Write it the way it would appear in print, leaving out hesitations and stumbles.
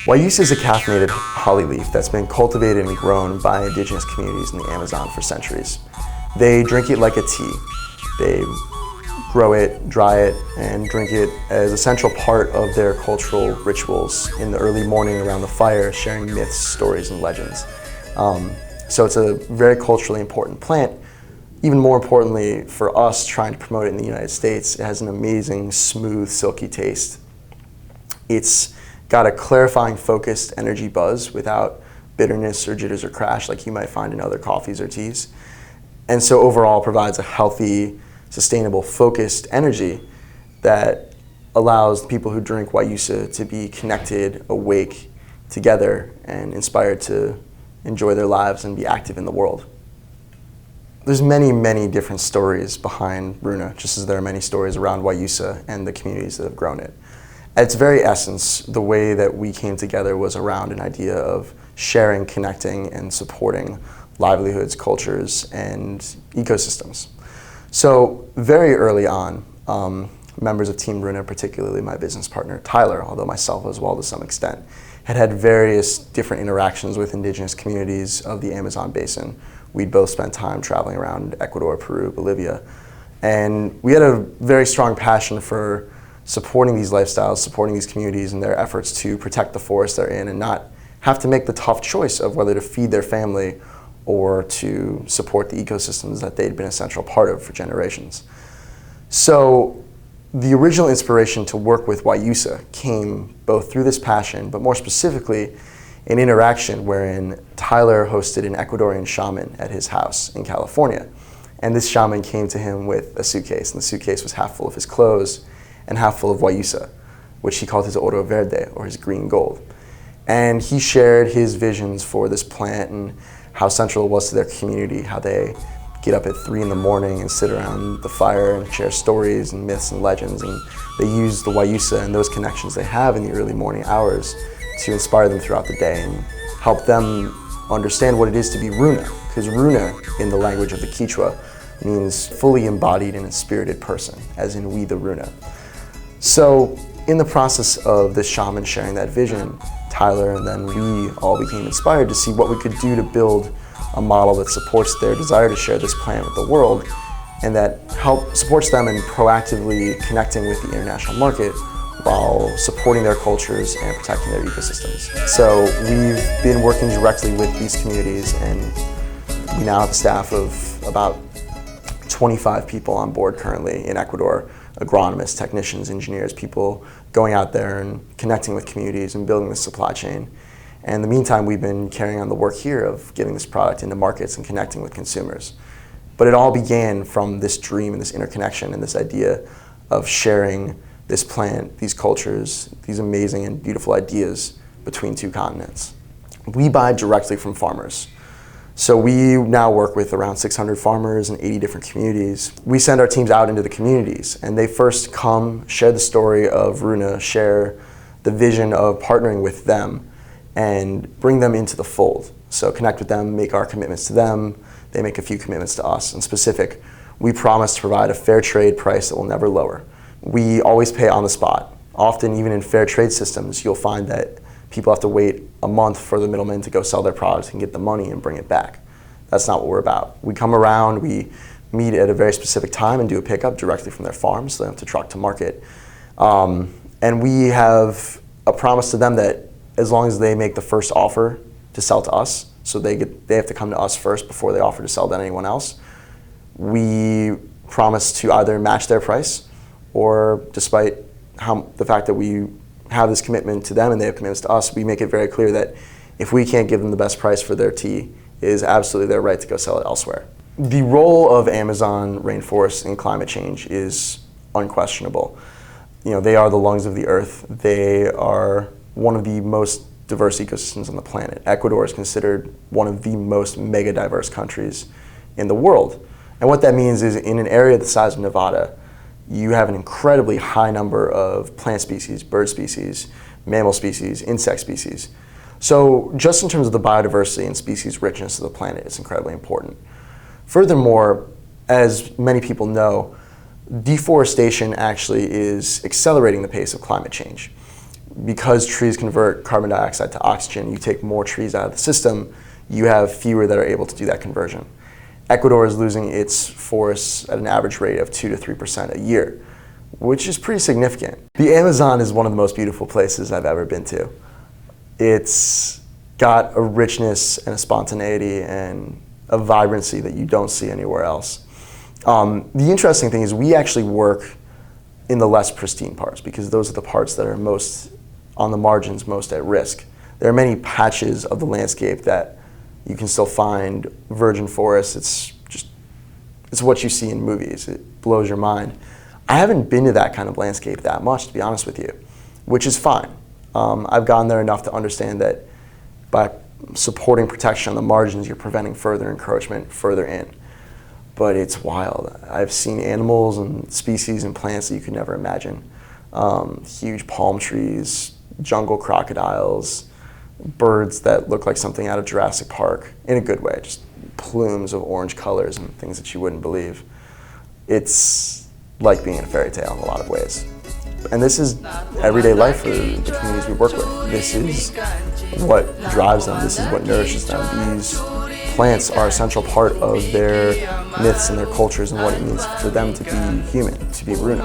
Wayusa is a caffeinated holly leaf that's been cultivated and grown by indigenous communities in the Amazon for centuries. They drink it like a tea. They grow it, dry it, and drink it as a central part of their cultural rituals in the early morning around the fire, sharing myths, stories, and legends. So it's a very culturally important plant. Even more importantly, for us trying to promote it in the United States, it has an amazing, smooth, silky taste. It's got a clarifying, focused energy buzz without bitterness or jitters or crash like you might find in other coffees or teas. And so overall provides a healthy, sustainable, focused energy that allows people who drink Wayusa to be connected, awake, together, and inspired to enjoy their lives and be active in the world. There's many, many different stories behind Runa, just as there are many stories around Wayusa and the communities that have grown it. At its very essence, the way that we came together was around an idea of sharing, connecting, and supporting livelihoods, cultures, and ecosystems. So very early on, members of Team Runa, particularly my business partner Tyler, although myself as well to some extent, had various different interactions with indigenous communities of the Amazon basin. We'd both spent time traveling around Ecuador, Peru, Bolivia, and we had a very strong passion for supporting these lifestyles, supporting these communities in their efforts to protect the forest they're in and not have to make the tough choice of whether to feed their family or to support the ecosystems that they'd been a central part of for generations. So the original inspiration to work with Wayusa came both through this passion, but more specifically, an interaction wherein Tyler hosted an Ecuadorian shaman at his house in California. And this shaman came to him with a suitcase, and the suitcase was half full of his clothes and half full of Wayusa, which he called his oro verde, or his green gold. And he shared his visions for this plant and how central it was to their community, how they get up at 3 in the morning and sit around the fire and share stories and myths and legends, and they use the Wayusa and those connections they have in the early morning hours to inspire them throughout the day and help them understand what it is to be Runa, because Runa, in the language of the Kichwa, means fully embodied and spirited person, as in we the Runa. So in the process of this shaman sharing that vision, Tyler and then we all became inspired to see what we could do to build a model that supports their desire to share this plant with the world and that supports them in proactively connecting with the international market while supporting their cultures and protecting their ecosystems. So we've been working directly with these communities, and we now have a staff of about 25 people on board currently in Ecuador, agronomists, technicians, engineers, people going out there and connecting with communities and building the supply chain. And in the meantime, we've been carrying on the work here of getting this product into markets and connecting with consumers. But it all began from this dream and this interconnection and this idea of sharing this plant, these cultures, these amazing and beautiful ideas between two continents. We buy directly from farmers. So we now work with around 600 farmers in 80 different communities. We send our teams out into the communities, and they first come, share the story of Runa, share the vision of partnering with them, and bring them into the fold. So connect with them, make our commitments to them, they make a few commitments to us. In specific, we promise to provide a fair trade price that will never lower. We always pay on the spot. Often, even in fair trade systems, you'll find that people have to wait a month for the middlemen to go sell their products and get the money and bring it back. That's not what we're about. We come around, we meet at a very specific time and do a pickup directly from their farms, so they don't have to truck to market. And we have a promise to them that as long as they make the first offer to sell to us, so they have to come to us first before they offer to sell to anyone else, we promise to either match their price, or despite the fact that we have this commitment to them and they have commitments to us, we make it very clear that if we can't give them the best price for their tea, it is absolutely their right to go sell it elsewhere. The role of Amazon rainforests in climate change is unquestionable. They are the lungs of the earth. They are one of the most diverse ecosystems on the planet. Ecuador is considered one of the most mega diverse countries in the world. And what that means is in an area the size of Nevada, you have an incredibly high number of plant species, bird species, mammal species, insect species. So just in terms of the biodiversity and species richness of the planet, it's incredibly important. Furthermore, as many people know, Deforestation actually is accelerating the pace of climate change. Because trees convert carbon dioxide to oxygen, you take more trees out of the system, you have fewer that are able to do that conversion. Ecuador is losing its forests at an average rate of 2 to 3% a year, which is pretty significant. The Amazon is one of the most beautiful places I've ever been to. It's got a richness and a spontaneity and a vibrancy that you don't see anywhere else. The interesting thing is we actually work in the less pristine parts because those are the parts that are most on the margins, most at risk. There are many patches of the landscape that you can still find virgin forests. It's what you see in movies. It blows your mind. I haven't been to that kind of landscape that much, to be honest with you, which is fine. I've gone there enough to understand that by supporting protection on the margins, you're preventing further encroachment further in. But it's wild. I've seen animals and species and plants that you could never imagine. Huge palm trees, jungle crocodiles, birds that look like something out of Jurassic Park, in a good way, just plumes of orange colors and things that you wouldn't believe. It's like being in a fairy tale in a lot of ways. And this is everyday life for the communities we work with. This is what drives them. This is what nourishes them. These plants are an essential part of their myths and their cultures and what it means for them to be human, to be Runa.